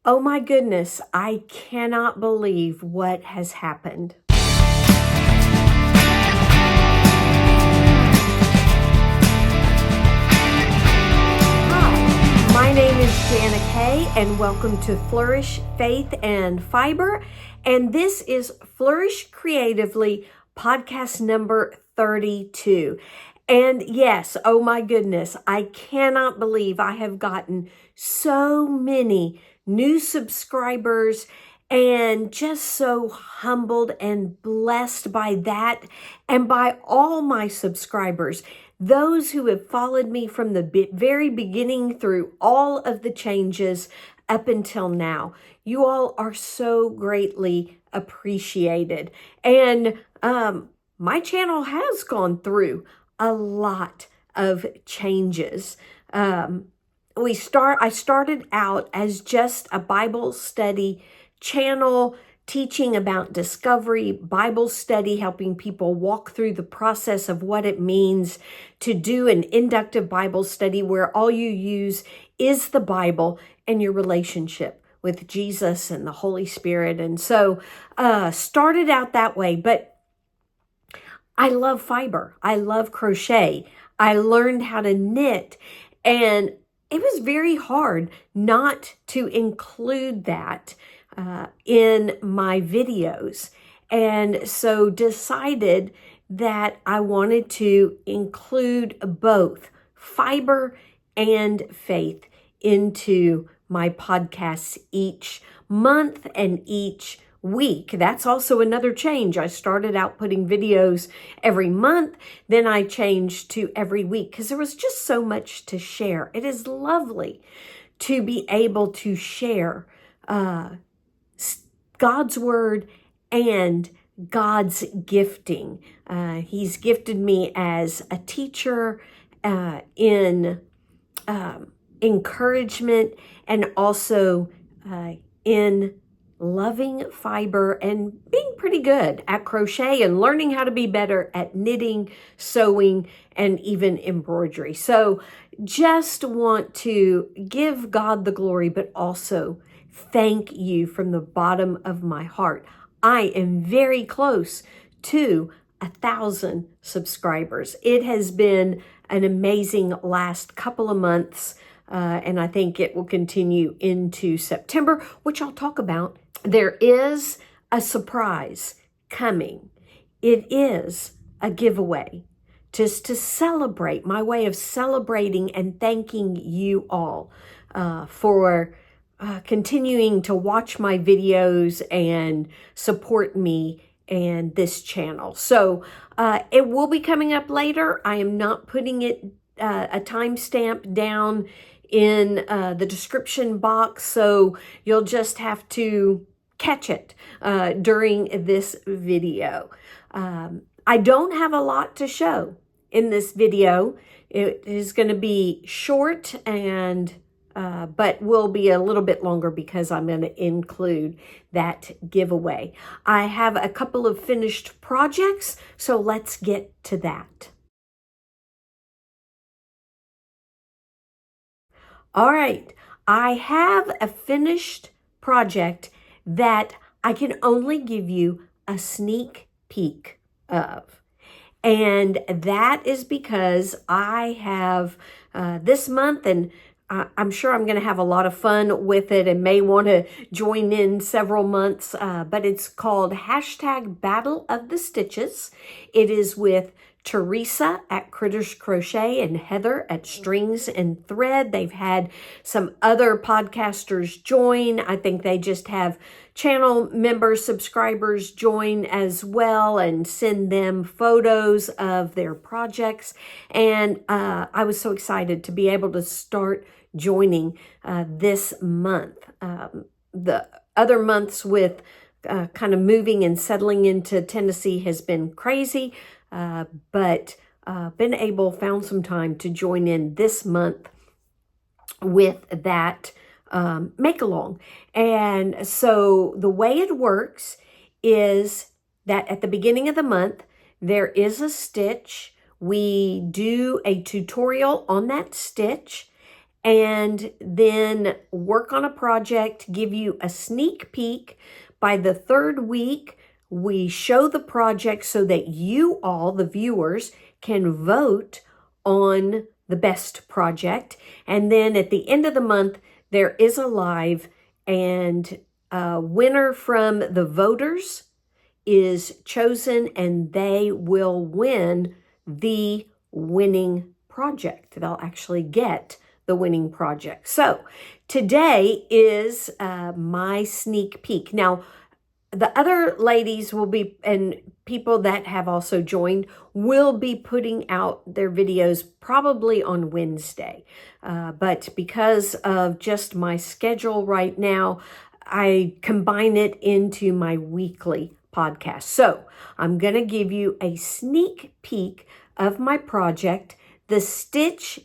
Oh my goodness, I cannot believe what has happened. Hi, my name is Jana Kay, and welcome to Flourish, Faith, and Fiber. And this is Flourish Creatively Podcast number 32. And yes, oh my goodness, I cannot believe I have gotten so many new subscribers and just so humbled and blessed by that and by all my subscribers, those who have followed me from the very beginning through all of the changes up until now. You all are so greatly appreciated. And my channel has gone through a lot of changes. I started out as just a Bible study channel teaching about discovery, Bible study, helping people walk through the process of what it means to do an inductive Bible study where all you use is the Bible and your relationship with Jesus and the Holy Spirit. And so started out that way, but I love fiber. I love crochet. I learned how to knit, and it was very hard not to include that in my videos. And so decided that I wanted to include both fiber and faith into my podcasts each month and each week. That's also another change. I started out putting videos every month, then I changed to every week because there was just so much to share. It is lovely to be able to share God's word and God's gifting. He's gifted me as a teacher in encouragement and also in loving fiber and being pretty good at crochet and learning how to be better at knitting, sewing, and even embroidery. So just want to give God the glory, but also thank you from the bottom of my heart. I am very close to 1,000 subscribers. It has been an amazing last couple of months, and I think it will continue into September, which I'll talk about. There is a surprise coming. It is a giveaway just to celebrate, my way of celebrating and thanking you all for continuing to watch my videos and support me and this channel. So it will be coming up later. I am not putting it a timestamp down in the description box, so you'll just have to catch it during this video. I don't have a lot to show in this video. It is going to be short and but will be a little bit longer because I'm going to include that giveaway. I have a couple of finished projects, so let's get to that. All right, I have a finished project that I can only give you a sneak peek of. And that is because I have this month, and I'm sure I'm going to have a lot of fun with it and may want to join in several months, but it's called #Battle of the Stitches. It is with Teresa at Critters Crochet and Heather at Strings and Thread. They've had some other podcasters join. I think they just have channel members, subscribers join as well and send them photos of their projects. And I was so excited to be able to start joining this month. The other months with kind of moving and settling into Tennessee has been crazy. But found some time to join in this month with that make along. And so the way it works is that at the beginning of the month, there is a stitch. We do a tutorial on that stitch, and then work on a project, give you a sneak peek. By the third week, we show the project so that you all, the viewers, can vote on the best project. And then at the end of the month, there is a live, and a winner from the voters is chosen, and they will win the winning project. They'll actually get the winning project. So today is my sneak peek. Now, the other ladies will be, and people that have also joined, will be putting out their videos probably on Wednesday. But because of just my schedule right now, I combine it into my weekly podcast. So I'm going to give you a sneak peek of my project. The stitch,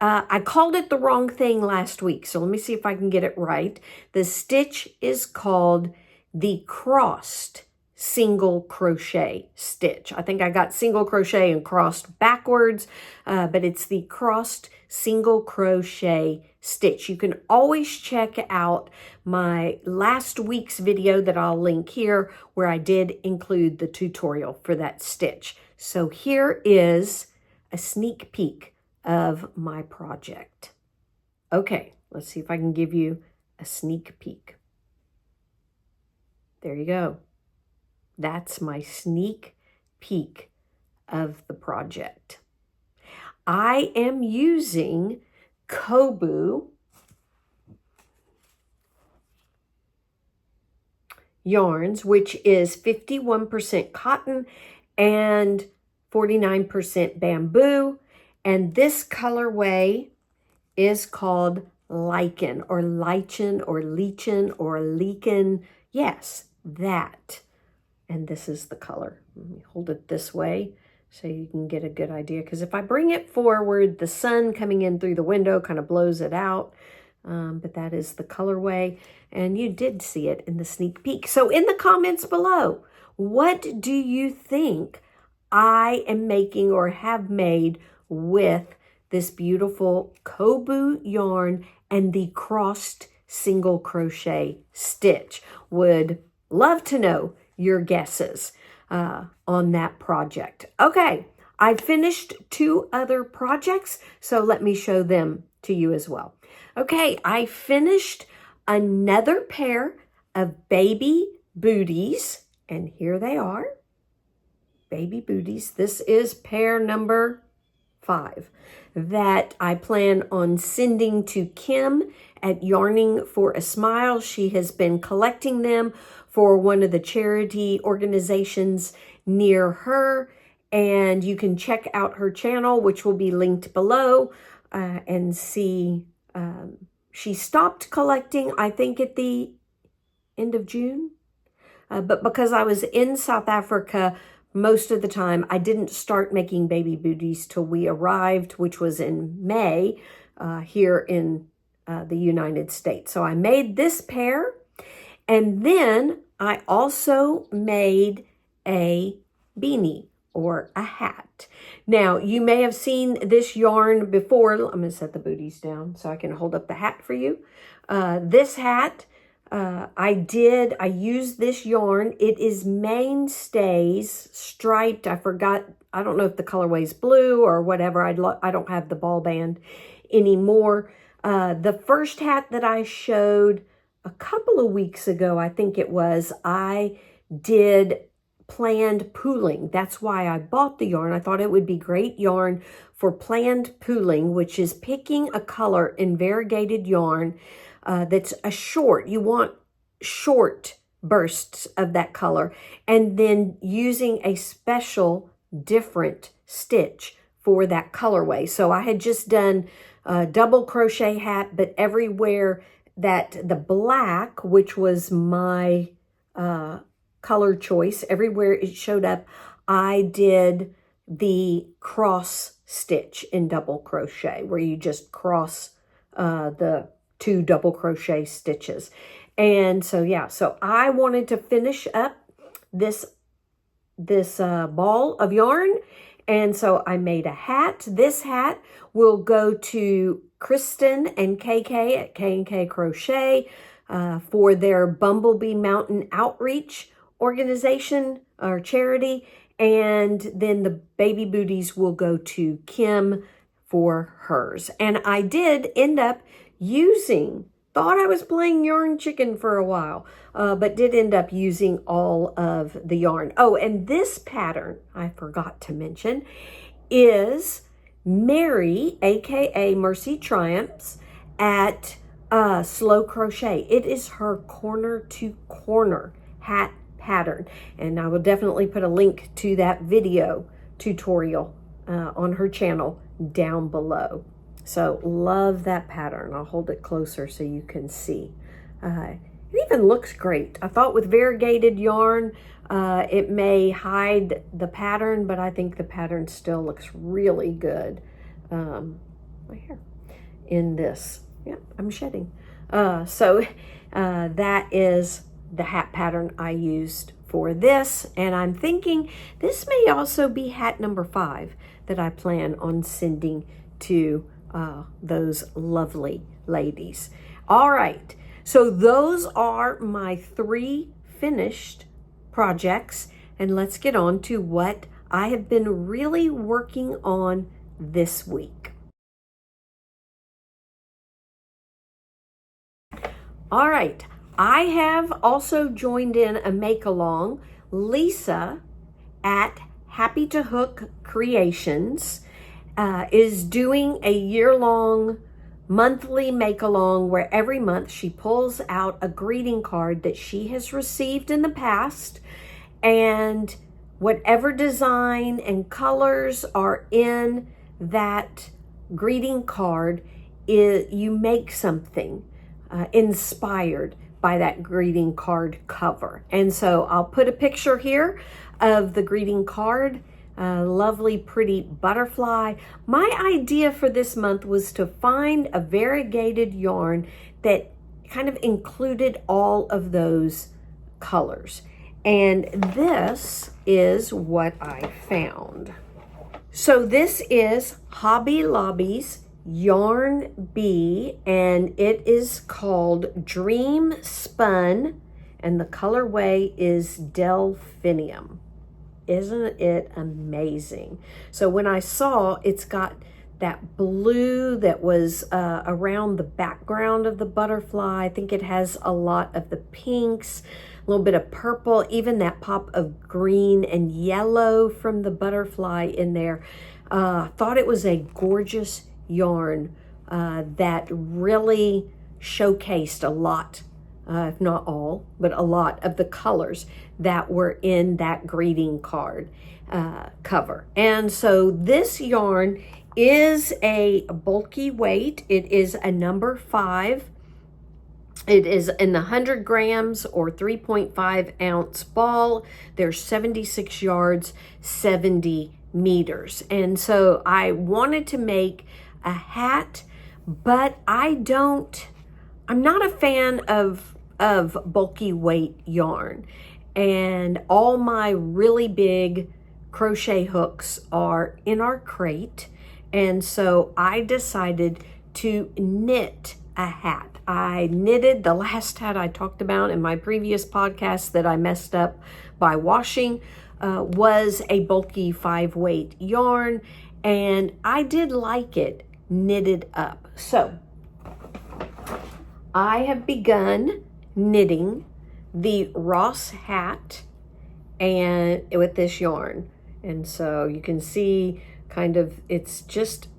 I called it the wrong thing last week, so let me see if I can get it right. The stitch is called the crossed single crochet stitch. I think I got single crochet and crossed backwards, but it's the crossed single crochet stitch. You can always check out my last week's video that I'll link here, where I did include the tutorial for that stitch. So here is a sneak peek of my project. Okay, let's see if I can give you a sneak peek. There you go. That's my sneak peek of the project. I am using Kobu yarns, which is 51% cotton and 49% bamboo. And this colorway is called lichen or lichen or lichen or lichen. Yes, that. And this is the color. Let me hold it this way so you can get a good idea. Because if I bring it forward, the sun coming in through the window kind of blows it out. But that is the colorway. And you did see it in the sneak peek. So in the comments below, what do you think I am making or have made with this beautiful Kobu yarn and the crossed single crochet stitch? Would love to know your guesses on that project. Okay, I finished 2 other projects, so let me show them to you as well. Okay, I finished another pair of baby booties, and here they are, baby booties. This is pair number 5 that I plan on sending to Kim at Yarning for a Smile. She has been collecting them for one of the charity organizations near her, and you can check out her channel, which will be linked below, and see. She stopped collecting, I think, at the end of June, but because I was in South Africa most of the time, I didn't start making baby booties till we arrived, which was in May here in the United States. So I made this pair, and then I also made a beanie or a hat. Now, you may have seen this yarn before. I'm going to set the booties down so I can hold up the hat for you. This hat, I used this yarn. It is Mainstays striped. I forgot, I don't know if the colorway is blue or whatever. I don't have the ball band anymore. The first hat that I showed a couple of weeks ago, I think it was, I did planned pooling. That's why I bought the yarn. I thought it would be great yarn for planned pooling, which is picking a color in variegated yarn that's a short. You want short bursts of that color, and then using a special different stitch for that colorway. So I had just done a double crochet hat, but everywhere that the black, which was my color choice, everywhere it showed up, I did the cross stitch in double crochet, where you just cross the 2 double crochet stitches. And so, yeah, so I wanted to finish up this ball of yarn, and so I made a hat. This hat will go to Kristin and KK at K&K Crochet for their Bumblebee Mountain Outreach organization or charity. And then the baby booties will go to Kim for hers. And I did end up thought I was playing yarn chicken for a while, but did end up using all of the yarn. Oh, and this pattern, I forgot to mention, is Mary, aka Mercy Triumphs, at Slow Crochet. It is her corner to corner hat pattern, and I will definitely put a link to that video tutorial on her channel down below. So love that pattern. I'll hold it closer so you can see. It even looks great. I thought with variegated yarn, it may hide the pattern, but I think the pattern still looks really good right here in this. Yep, I'm shedding. So that is the hat pattern I used for this. And I'm thinking this may also be hat number 5 that I plan on sending to those lovely ladies. All right, so those are my 3 finished projects, and let's get on to what I have been really working on this week. All right, I have also joined in a make-along. Lisa at Happy to Hook Creations is doing a year-long monthly make-along where every month she pulls out a greeting card that she has received in the past, and whatever design and colors are in that greeting card, you make something inspired by that greeting card cover. And so I'll put a picture here of the greeting card. Lovely, pretty butterfly. My idea for this month was to find a variegated yarn that kind of included all of those colors. And this is what I found. So this is Hobby Lobby's Yarn Bee, and it is called Dream Spun, and the colorway is Delphinium. Isn't it amazing? So when I saw it's got that blue that was around the background of the butterfly, I think it has a lot of the pinks, a little bit of purple, even that pop of green and yellow from the butterfly in there. Thought it was a gorgeous yarn that really showcased a lot, if not all, but a lot of the colors that were in that greeting card cover. And so this yarn is a bulky weight. It is a number 5. It is in the 100 grams or 3.5 ounce ball. There's 76 yards, 70 meters. And so I wanted to make a hat, but I'm not a fan of bulky weight yarn, and all my really big crochet hooks are in our crate, and so I decided to knit a hat. I knitted the last hat I talked about in my previous podcast that I messed up by washing, was a bulky 5 weight yarn, and I did like it knitted up. So I have begun knitting the Ross hat and with this yarn, and so you can see kind of it's just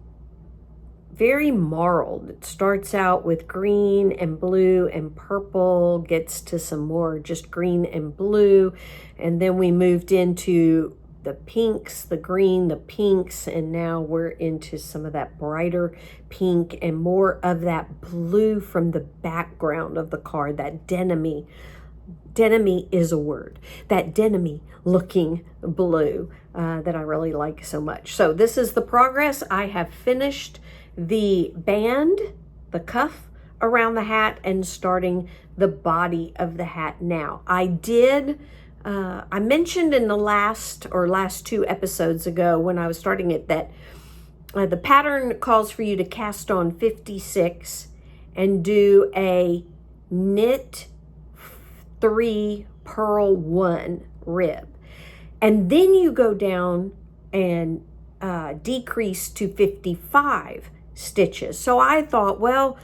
very marled. It starts out with green and blue and purple, gets to some more just green and blue, and then we moved into the pinks, the green, the pinks, and now we're into some of that brighter pink and more of that blue from the background of the card, that denim-y is a word, that denim-y looking blue that I really like so much. So this is the progress. I have finished the band, the cuff around the hat, and starting the body of the hat now. I mentioned in the last 2 episodes ago when I was starting it that The pattern calls for you to cast on 56 and do a knit 3, purl 1 rib. And then you go down and decrease to 55 stitches. So I thought, well,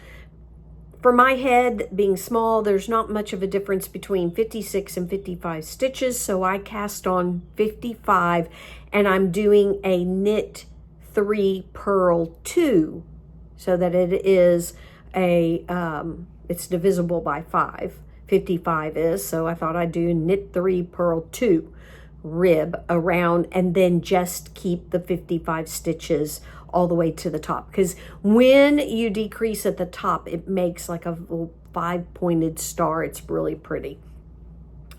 for my head being small, there's not much of a difference between 56 and 55 stitches. So I cast on 55 and I'm doing a knit 3, purl 2 so that it is it's divisible by 5. 55 is, so I thought I'd do knit 3, purl 2 rib around and then just keep the 55 stitches all the way to the top, because when you decrease at the top it makes like a little 5-pointed star. It's really pretty.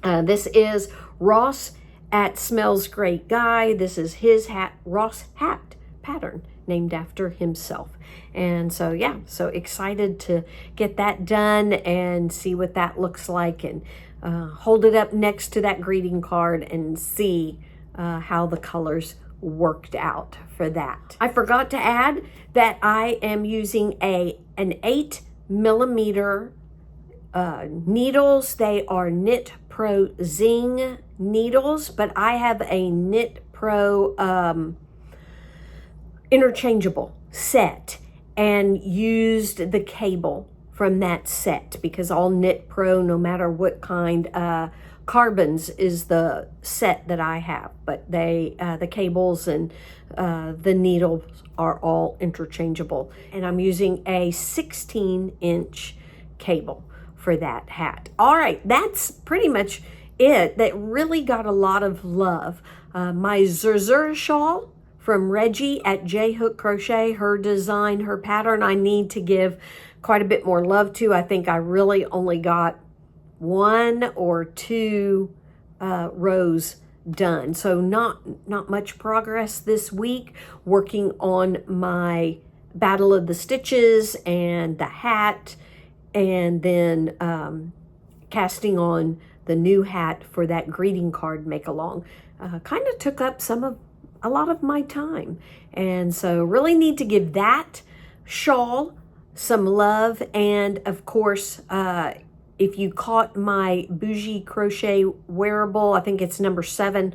This is Ross at Smells Great Guy. This is his hat, Ross Hat pattern, named after himself. And so yeah, so excited to get that done and see what that looks like, and hold it up next to that greeting card and see how the colors worked out for that. I forgot to add that I am using an 8mm needles. They are Knit Pro Zing needles, but I have a Knit Pro interchangeable set and used the cable from that set, because all Knit Pro, no matter what kind, Carbons is the set that I have, but they the cables and the needles are all interchangeable, and I'm using a 16-inch cable for that hat. All right, that's pretty much it. That really got a lot of love. My Zurzur shawl from Reggie at J Hook Crochet, her design, her pattern, I need to give quite a bit more love to. I think I really only got 1 or 2 rows done, so not much progress this week, working on my Battle of the Stitches and the hat, and then casting on the new hat for that greeting card make along. Kind of took up a lot of my time, and so really need to give that shawl some love. And of course, if you caught my Bougie Crochet Wearable, I think it's number 7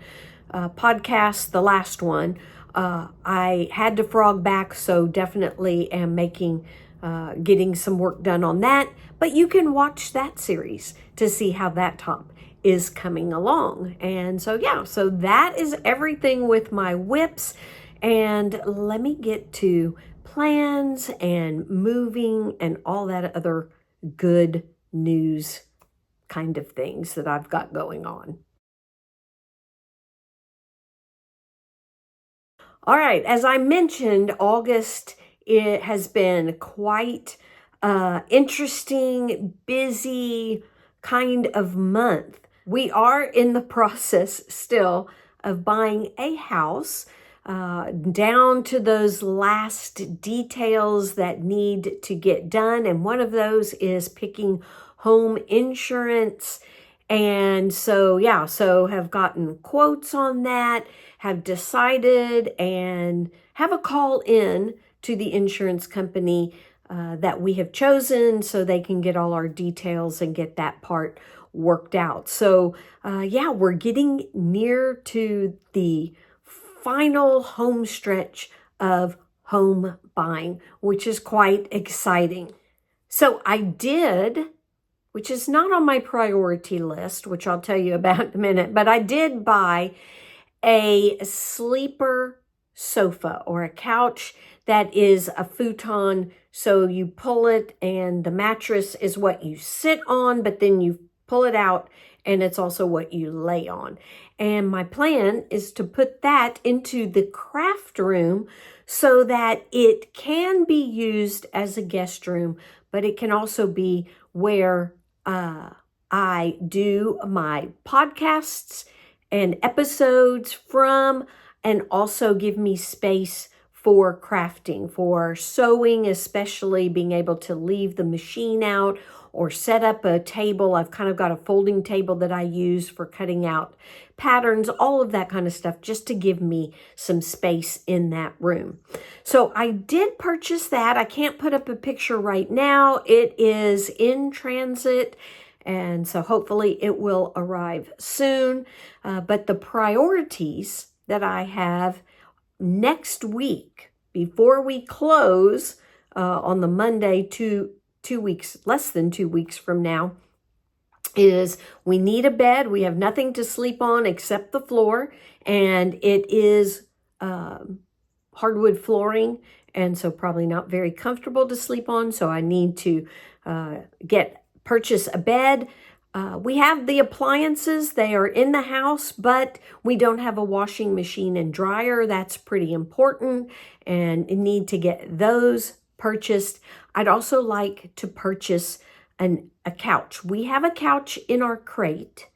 podcast, the last one, I had to frog back, so definitely am getting some work done on that. But you can watch that series to see how that top is coming along. And so yeah, so that is everything with my whips. And let me get to plans and moving and all that other good news kind of things that I've got going on. All right, as I mentioned, August, it has been quite interesting, busy kind of month. We are in the process still of buying a house, down to those last details that need to get done. And one of those is picking home insurance. And so, yeah, so have gotten quotes on that, have decided, and have a call in to the insurance company that we have chosen so they can get all our details and get that part worked out. So, yeah, we're getting near to the final home stretch of home buying, which is quite exciting. So I did, which is not on my priority list, which I'll tell you about in a minute, but I did buy a sleeper sofa or a couch that is a futon. So you pull it and the mattress is what you sit on, but then you pull it out and it's also what you lay on. And my plan is to put that into the craft room so that it can be used as a guest room, but it can also be where I do my podcasts and episodes from, and also give me space for crafting, for sewing, especially being able to leave the machine out, or set up a table. I've kind of got a folding table that I use for cutting out patterns, all of that kind of stuff, just to give me some space in that room. So I did purchase that. I can't put up a picture right now. It is in transit, and so hopefully it will arrive soon. But the priorities that I have next week, before we close on the Monday, less than 2 weeks from now, is we need a bed. We have nothing to sleep on except the floor, and it is hardwood flooring, and so probably not very comfortable to sleep on. So I need to purchase a bed. We have the appliances. They are in the house, but we don't have a washing machine and dryer. That's pretty important, and need to get those purchased. I'd also like to purchase a couch. We have a couch in our crate,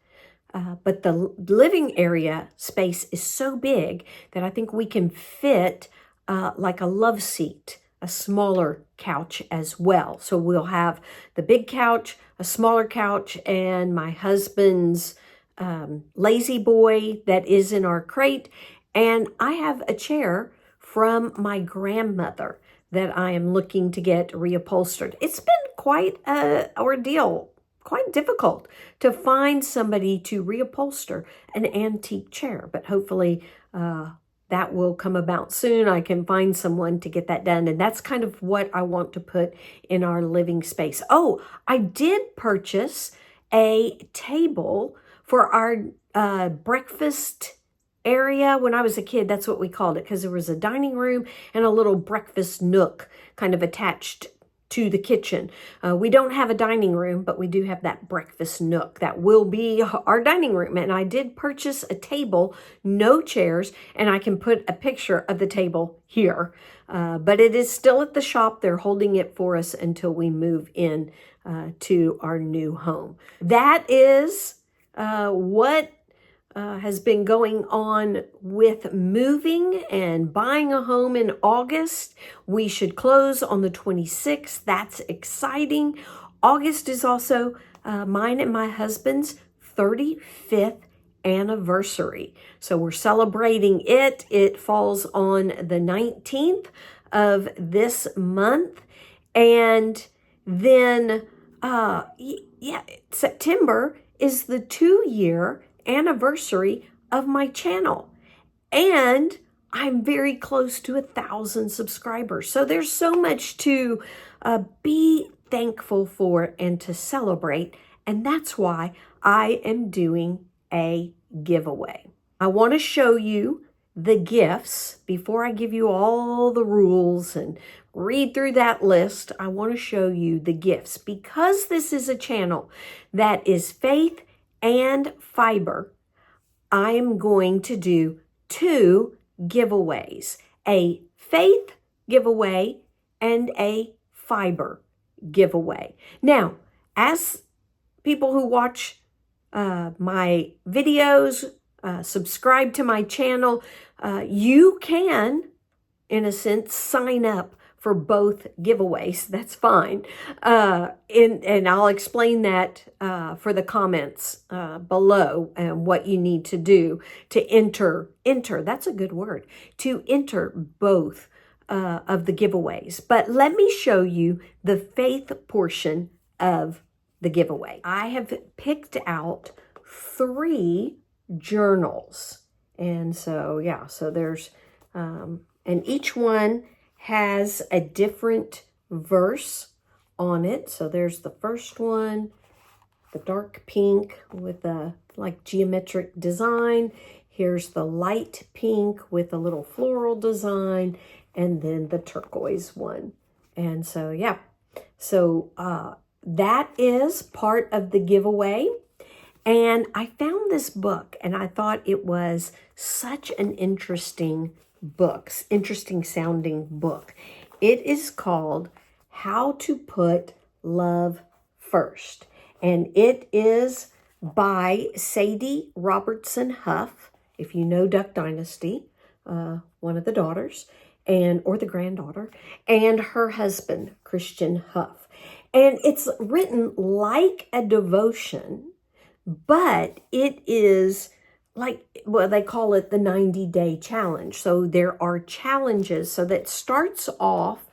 but the living area space is so big that I think we can fit like a love seat, a smaller couch as well. So we'll have the big couch, a smaller couch, and my husband's lazy boy that is in our crate. And I have a chair from my grandmother that I am looking to get reupholstered. It's been quite an ordeal, quite difficult to find somebody to reupholster an antique chair, but hopefully that will come about soon. I can find someone to get that done, and that's kind of what I want to put in our living space. Oh, I did purchase a table for our breakfast area. When I was a kid, that's what we called it, because there was a dining room and a little breakfast nook kind of attached to the kitchen. We don't have a dining room, but we do have that breakfast nook that will be our dining room. And I did purchase a table, no chairs, and I can put a picture of the table here. But it is still at the shop. They're holding it for us until we move in to our new home. That is what has been going on with moving and buying a home in August. We should close on the 26th. That's exciting. August is also mine and my husband's 35th anniversary. So we're celebrating it. It falls on the 19th of this month. And then, September is the 2-year anniversary of my channel, and I'm very close to 1,000 subscribers. So there's so much to be thankful for and to celebrate, and that's why I am doing a giveaway. I want to show you the gifts before I give you all the rules and read through that list. I want to show you the gifts because this is a channel that is faith and fiber. I am going to do 2 giveaways, a faith giveaway and a fiber giveaway. Now, as people who watch my videos, subscribe to my channel, you can, in a sense, sign up for both giveaways. That's fine. And I'll explain that for the comments below and what you need to do to enter, that's a good word, to enter both of the giveaways. But let me show you the faith portion of the giveaway. I have picked out 3 journals. And so, so there's, and each one has a different verse on it. So there's the first one, the dark pink with a like geometric design. Here's the light pink with a little floral design, and then the turquoise one. And so, that is part of the giveaway. And I found this book and I thought it was such an interesting sounding book. It is called How to Put Love First. And it is by Sadie Robertson Huff, if you know Duck Dynasty, one of the daughters, or the granddaughter, and her husband, Christian Huff. And it's written like a devotion, but it is like, well, they call it the 90-day challenge. So there are challenges. So that starts off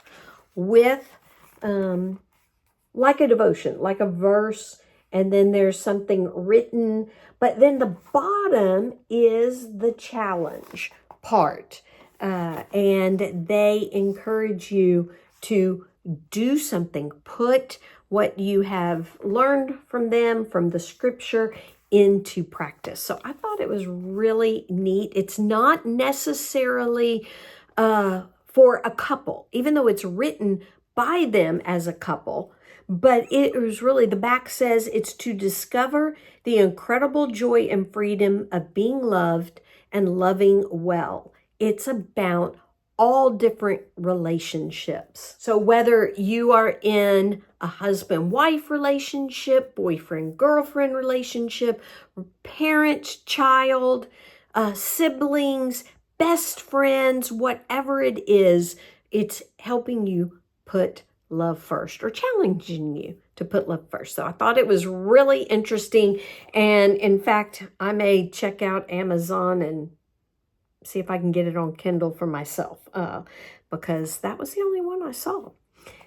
with like a devotion, like a verse, and then there's something written. But then the bottom is the challenge part. And they encourage you to do something, put what you have learned from them, from the scripture, into practice. So I thought it was really neat. It's not necessarily for a couple, even though it's written by them as a couple, but it was really, the back says it's to discover the incredible joy and freedom of being loved and loving well. It's about all different relationships. So whether you are in a husband-wife relationship, boyfriend-girlfriend relationship, parent-child, siblings, best friends, whatever it is, it's helping you put love first, or challenging you to put love first. So I thought it was really interesting. And in fact, I may check out Amazon and see if I can get it on Kindle for myself, because that was the only one I saw.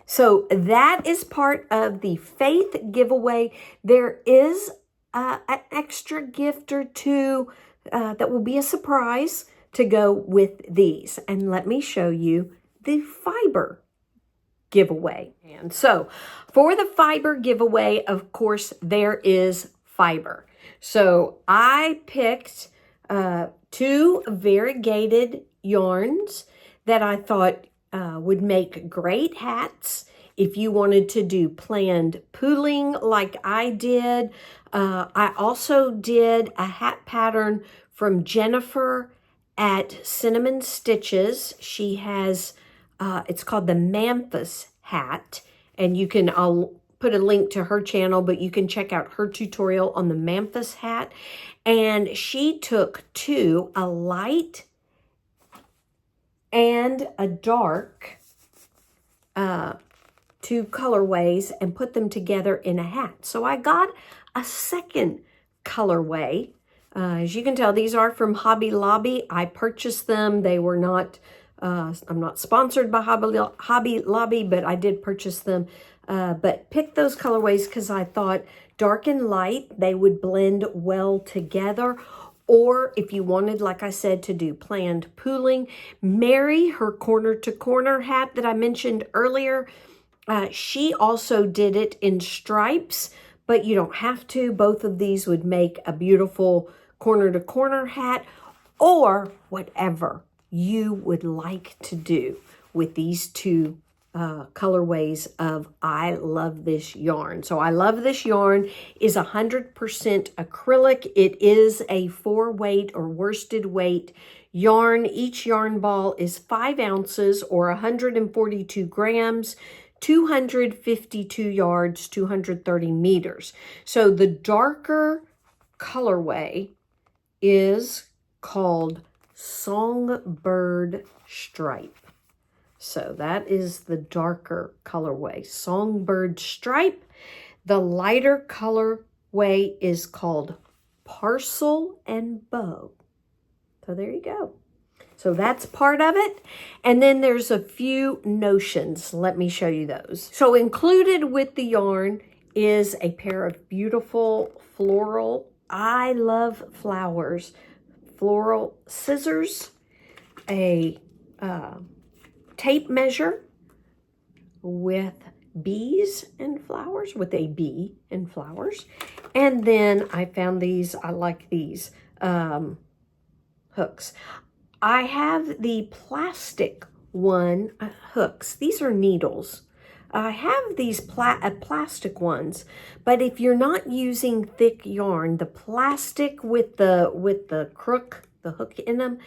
So that is part of the faith giveaway. There is an extra gift or two that will be a surprise to go with these. And let me show you the fiber giveaway. And so for the fiber giveaway, of course, there is fiber. So I picked 2 variegated yarns that I thought would make great hats if you wanted to do planned pooling like I did. I also did a hat pattern from Jennifer at Cinnamon Stitches. She has, it's called the Manfas Hat, and you can, I'll put a link to her channel, but you can check out her tutorial on the Manfas Hat. And she took 2, a light and a dark, 2 colorways, and put them together in a hat. So I got a second colorway. As you can tell, these are from Hobby Lobby. I purchased them. They were not, I'm not sponsored by Hobby Lobby, but I did purchase them. But picked those colorways because I thought dark and light, they would blend well together. Or if you wanted, like I said, to do planned pooling, Mary, her corner to corner hat that I mentioned earlier, she also did it in stripes, but you don't have to. Both of these would make a beautiful corner to corner hat, or whatever you would like to do with these 2 colorways of I Love This Yarn. So I Love This Yarn is 100% acrylic. It is a 4-weight or worsted weight yarn. Each yarn ball is 5 ounces or 142 grams, 252 yards, 230 meters. So the darker colorway is called Songbird Stripe. So that is the darker colorway, Songbird Stripe. The lighter colorway is called Parcel and Bow. So there you go. So that's part of it. And then there's a few notions. Let me show you those. So included with the yarn is a pair of beautiful floral, I love flowers, floral scissors, a tape measure with bees and flowers, with a bee and flowers. And then I found these, I like these hooks. I have the plastic one hooks. These are needles. I have these plastic ones, but if you're not using thick yarn, the plastic with the crook, the hook in them,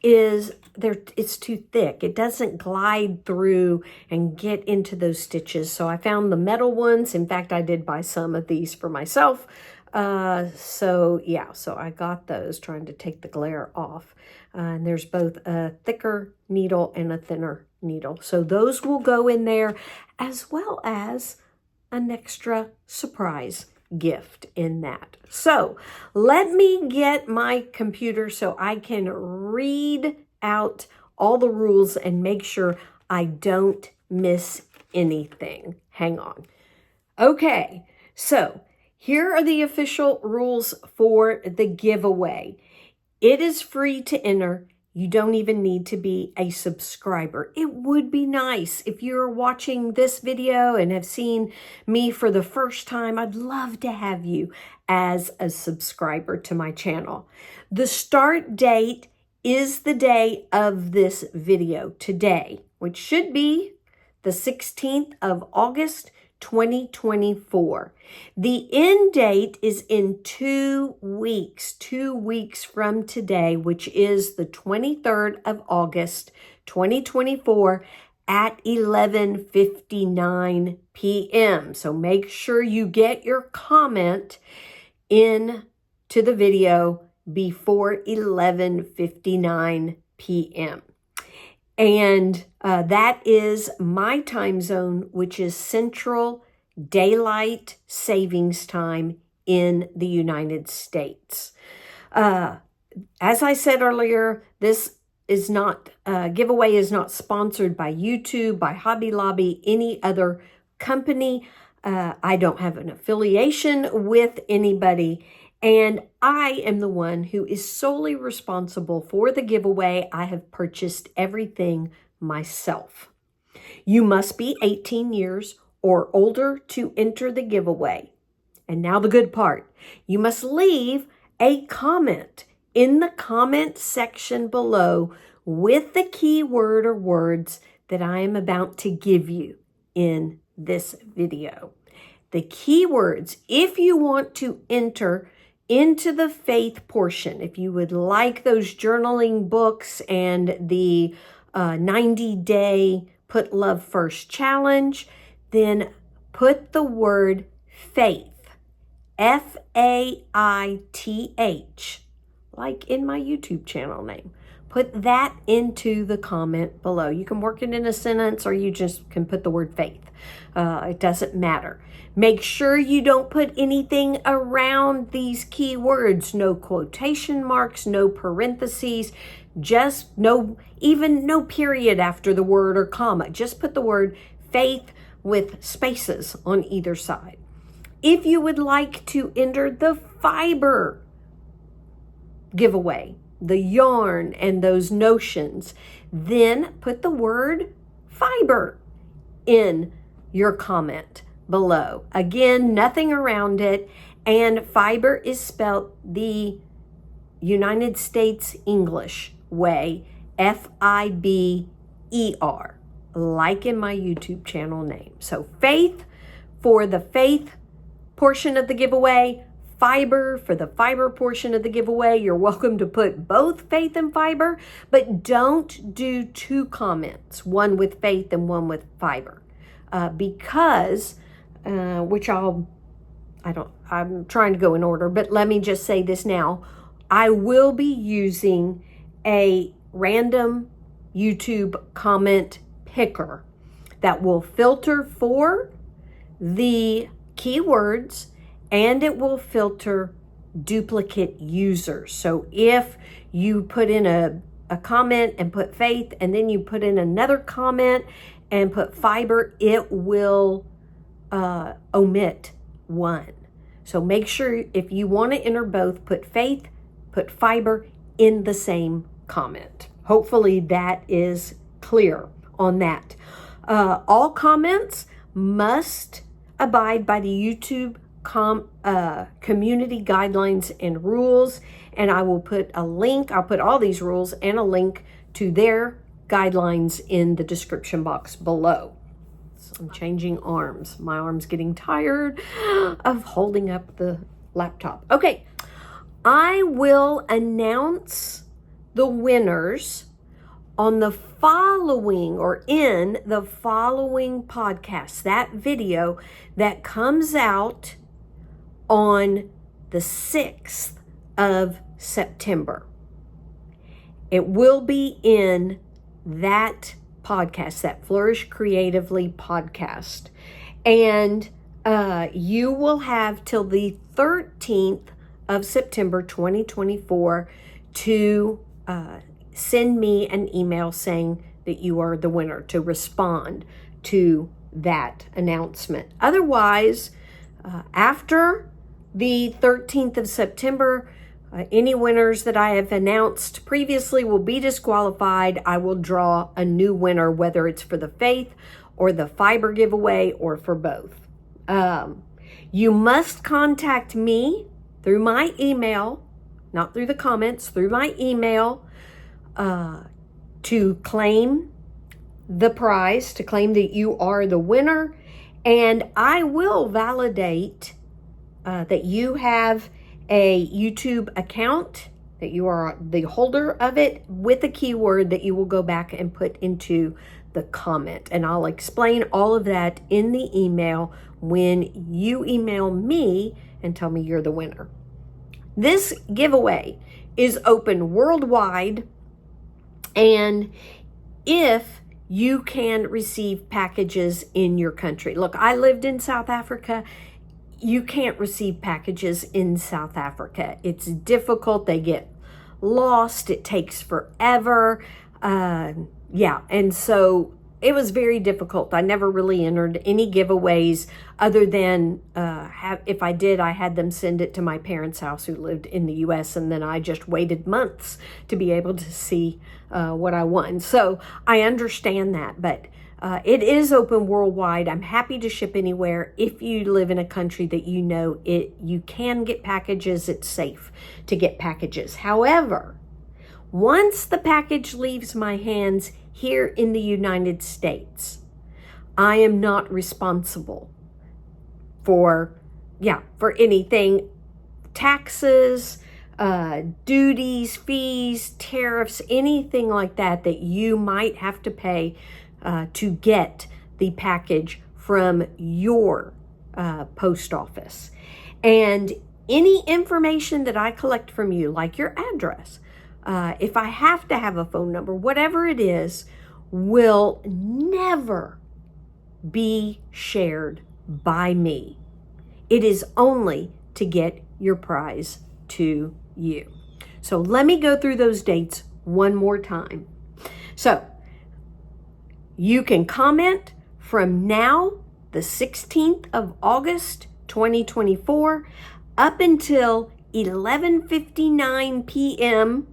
it's too thick. It doesn't glide through and get into those stitches. So I found the metal ones. In fact, I did buy some of these for myself. So I got those, trying to take the glare off. And there's both a thicker needle and a thinner needle. So those will go in there, as well as an extra surprise gift in that. So let me get my computer so I can read out all the rules and make sure I don't miss anything. Hang on. Okay, so here are the official rules for the giveaway. It is free to enter. You don't even need to be a subscriber. It would be nice if you're watching this video and have seen me for the first time. I'd love to have you as a subscriber to my channel. The start date is the day of this video today, which should be the 16th of August, 2024. The end date is in 2 weeks from today, which is the 23rd of August, 2024 at 11:59 p.m. So make sure you get your comment in to the video before 11:59 p.m. And that is my time zone, which is Central Daylight Savings Time in the United States. As I said earlier, this is not, giveaway is not sponsored by YouTube, by Hobby Lobby, any other company. I don't have an affiliation with anybody. And I am the one who is solely responsible for the giveaway. I have purchased everything myself. You must be 18 years or older to enter the giveaway. And now the good part. You must leave a comment in the comment section below with the keyword or words that I am about to give you in this video. The keywords, if you want to enter into the faith portion, if you would like those journaling books and the 90-day Put Love First challenge, then put the word faith, F-A-I-T-H, like in my YouTube channel name. Put that into the comment below. You can work it in a sentence or you just can put the word faith. It doesn't matter. Make sure you don't put anything around these keywords. No quotation marks, no parentheses, just no period after the word or comma. Just put the word faith with spaces on either side. If you would like to enter the fiber giveaway, the yarn and those notions, then put the word fiber in your comment below. Again, nothing around it. And fiber is spelled the United States English way, F-I-B-E-R, like in my YouTube channel name. So faith for the faith portion of the giveaway, fiber for the fiber portion of the giveaway. You're welcome to put both faith and fiber, but don't do two comments, one with faith and one with fiber, because I'm trying to go in order, but let me just say this now. I will be using a random YouTube comment picker that will filter for the keywords and it will filter duplicate users. So if you put in a comment and put faith and then you put in another comment and put fiber, it will omit one. So make sure if you want to enter both, put faith, put fiber in the same comment. Hopefully that is clear on that. All comments must abide by the YouTube community guidelines and rules. And I will put a link, I'll put all these rules and a link to their guidelines in the description box below. I'm changing arms. My arm's getting tired of holding up the laptop. Okay, I will announce the winners on the following or in the following podcast, that video that comes out on the 6th of September. It will be in that podcast, that Flourish Creatively podcast. And you will have till the 13th of September 2024 to send me an email saying that you are the winner, to respond to that announcement. Otherwise, after the 13th of September, any winners that I have announced previously will be disqualified. I will draw a new winner, whether it's for the faith or the fiber giveaway or for both. You must contact me through my email, not through the comments, through my email, to claim the prize, to claim that you are the winner. And I will validate that you have a YouTube account, that you are the holder of it, with a keyword that you will go back and put into the comment. And I'll explain all of that in the email when you email me and tell me you're the winner. This giveaway is open worldwide, and if you can receive packages in your country. Look, I lived in South Africa. You can't receive packages in South Africa. It's difficult. They get lost. It takes forever. And so it was very difficult. I never really entered any giveaways other than if I did, I had them send it to my parents' house who lived in the U.S. And then I just waited months to be able to see what I won. So I understand that, but it is open worldwide. I'm happy to ship anywhere. If you live in a country that you can get packages, it's safe to get packages. However, once the package leaves my hands here in the United States, I am not responsible for anything, taxes, duties, fees, tariffs, anything like that you might have to pay to get the package from your post office. And any information that I collect from you, like your address, if I have to have a phone number, whatever it is, will never be shared by me. It is only to get your prize to you. So let me go through those dates one more time. So you can comment from now, the 16th of August, 2024, up until 11:59 p.m.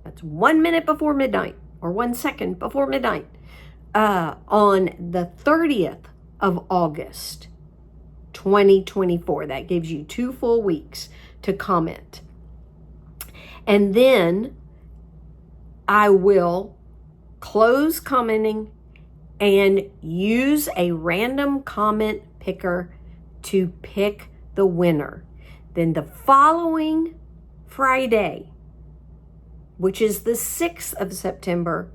That's 1 minute before midnight, or 1 second before midnight, on the 30th of August, 2024. That gives you 2 full weeks to comment. And then I will close commenting and use a random comment picker to pick the winner. Then the following Friday, which is the 6th of September,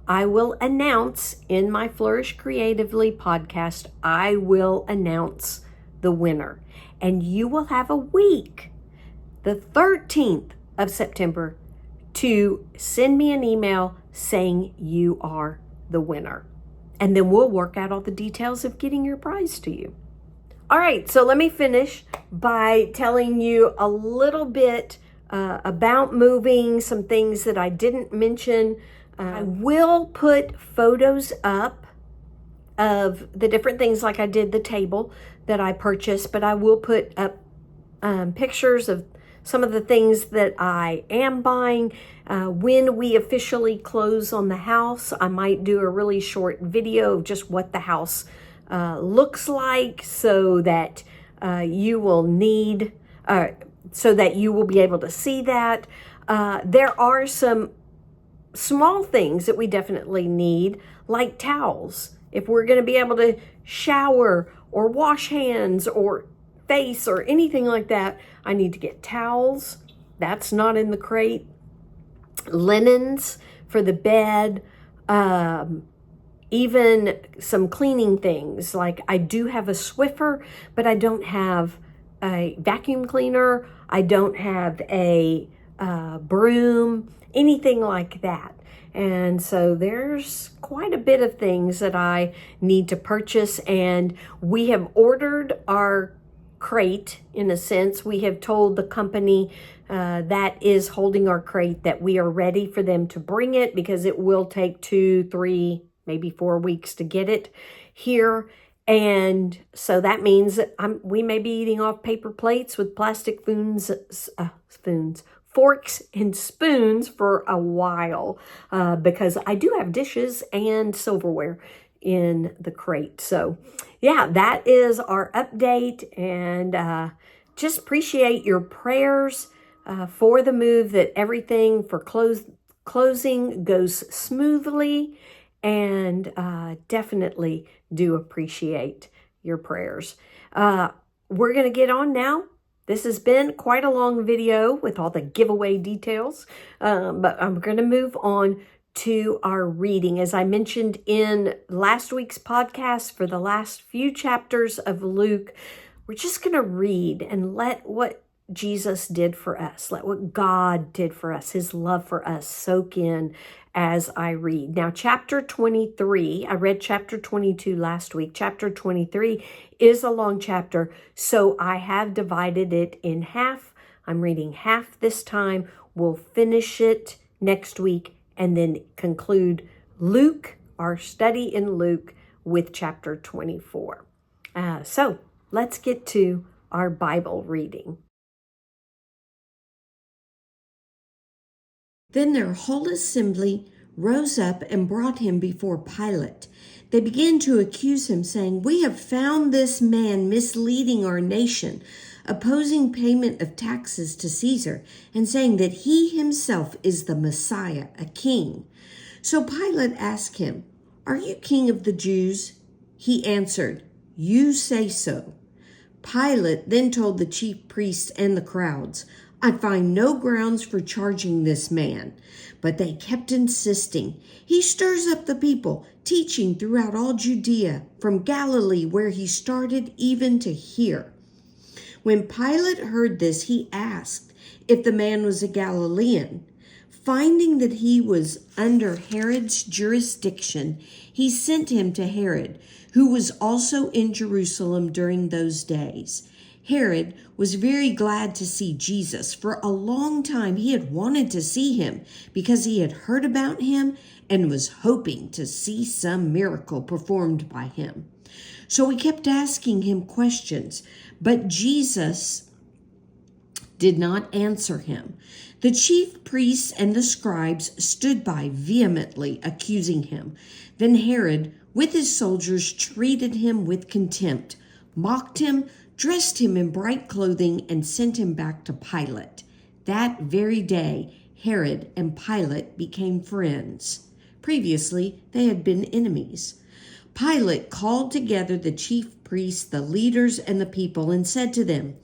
I will announce in my Flourish Creatively podcast, I will announce the winner. And you will have a week, the 13th of September, to send me an email saying you are the winner. And then we'll work out all the details of getting your prize to you. All right, so let me finish by telling you a little bit about moving, some things that I didn't mention. I will put photos up of the different things, like I did the table that I purchased, but I will put up pictures of some of the things that I am buying. When we officially close on the house, I might do a really short video of just what the house looks like, so that you will be able to see that. There are some small things that we definitely need, like towels. If we're going to be able to shower or wash hands or face or anything like that, I need to get towels. That's not in the crate. Linens for the bed, even some cleaning things. Like I do have a Swiffer, but I don't have a vacuum cleaner. I don't have a broom, anything like that. And so there's quite a bit of things that I need to purchase, and we have ordered our crate. In a sense, we have told the company that is holding our crate that we are ready for them to bring it, because it will take 2, 3, maybe 4 weeks to get it here. And so that means that we may be eating off paper plates with plastic forks and spoons for a while, because I do have dishes and silverware in the crate. So yeah, that is our update, and just appreciate your prayers for the move, that everything for closing goes smoothly, and definitely do appreciate your prayers. We're going to get on now. This has been quite a long video with all the giveaway details, but I'm going to move on to our reading. As I mentioned in last week's podcast, for the last few chapters of Luke, we're just going to read and let what Jesus did for us, let what God did for us, his love for us, soak in as I read. Now, chapter 23, I read chapter 22 last week. Chapter 23 is a long chapter, so I have divided it in half. I'm reading half this time. We'll finish it next week and then conclude Luke, our study in Luke, with chapter 24. So let's get to our Bible reading. Then their whole assembly rose up and brought him before Pilate. They began to accuse him, saying, "We have found this man misleading our nation, opposing payment of taxes to Caesar, and saying that he himself is the Messiah, a king." So Pilate asked him, "Are you king of the Jews?" He answered, "You say so." Pilate then told the chief priests and the crowds, "I find no grounds for charging this man." But they kept insisting, "He stirs up the people, teaching throughout all Judea, from Galilee where he started, even to here." When Pilate heard this, he asked if the man was a Galilean. Finding that he was under Herod's jurisdiction, he sent him to Herod, who was also in Jerusalem during those days. Herod was very glad to see Jesus. For a long time he had wanted to see him because he had heard about him and was hoping to see some miracle performed by him. So he kept asking him questions, but Jesus did not answer him. The chief priests and the scribes stood by vehemently accusing him. Then Herod, with his soldiers, treated him with contempt, mocked him, dressed him in bright clothing, and sent him back to Pilate. That very day, Herod and Pilate became friends. Previously, they had been enemies. Pilate called together the chief priests, the leaders, and the people, and said to them,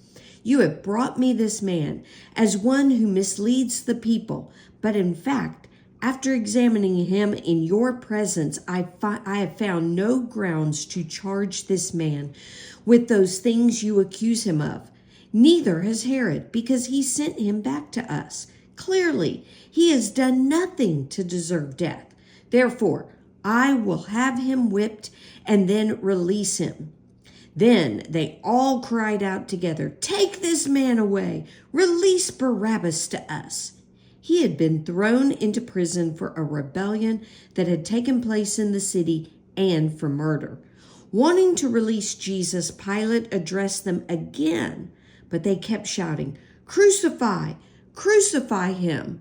"You have brought me this man as one who misleads the people, but in fact, after examining him in your presence, I have found no grounds to charge this man with those things you accuse him of. Neither has Herod, because he sent him back to us. Clearly, he has done nothing to deserve death. Therefore, I will have him whipped and then release him." Then they all cried out together, "Take this man away! Release Barabbas to us!" He had been thrown into prison for a rebellion that had taken place in the city and for murder. Wanting to release Jesus, Pilate addressed them again, but they kept shouting, "Crucify! Crucify him!"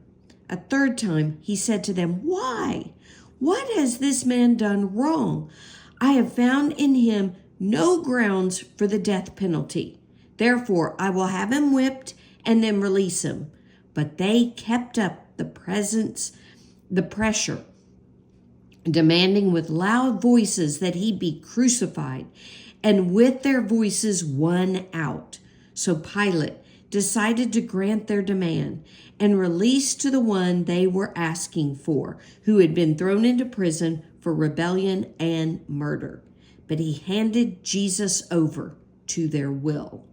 A third time he said to them, "Why? What has this man done wrong? I have found in him no grounds for the death penalty. Therefore, I will have him whipped and then release him." But they kept up the pressure, demanding with loud voices that he be crucified, and with their voices won out. So Pilate decided to grant their demand and release to the one they were asking for, who had been thrown into prison for rebellion and murder. But he handed Jesus over to their will.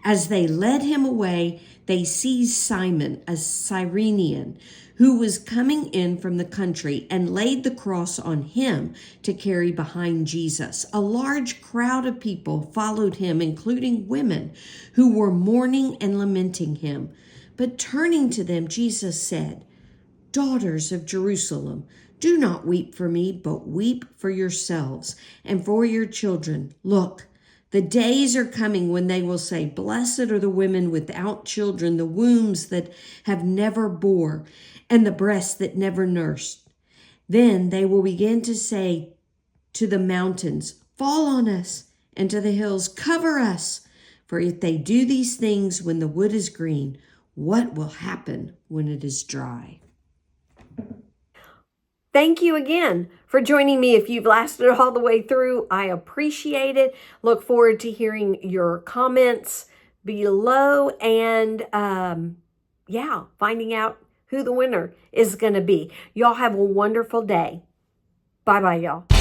As they led him away, they seized Simon, a Cyrenian, who was coming in from the country, and laid the cross on him to carry behind Jesus. A large crowd of people followed him, including women who were mourning and lamenting him. But turning to them, Jesus said, "Daughters of Jerusalem, do not weep for me, but weep for yourselves and for your children. Look, the days are coming when they will say, 'Blessed are the women without children, the wombs that have never bore, and the breasts that never nursed.' Then they will begin to say to the mountains, 'Fall on us,' and to the hills, 'Cover us.' For if they do these things when the wood is green, what will happen when it is dry?" Thank you again for joining me. If you've lasted all the way through, I appreciate it. Look forward to hearing your comments below and finding out who the winner is going to be. Y'all have a wonderful day. Bye-bye, y'all.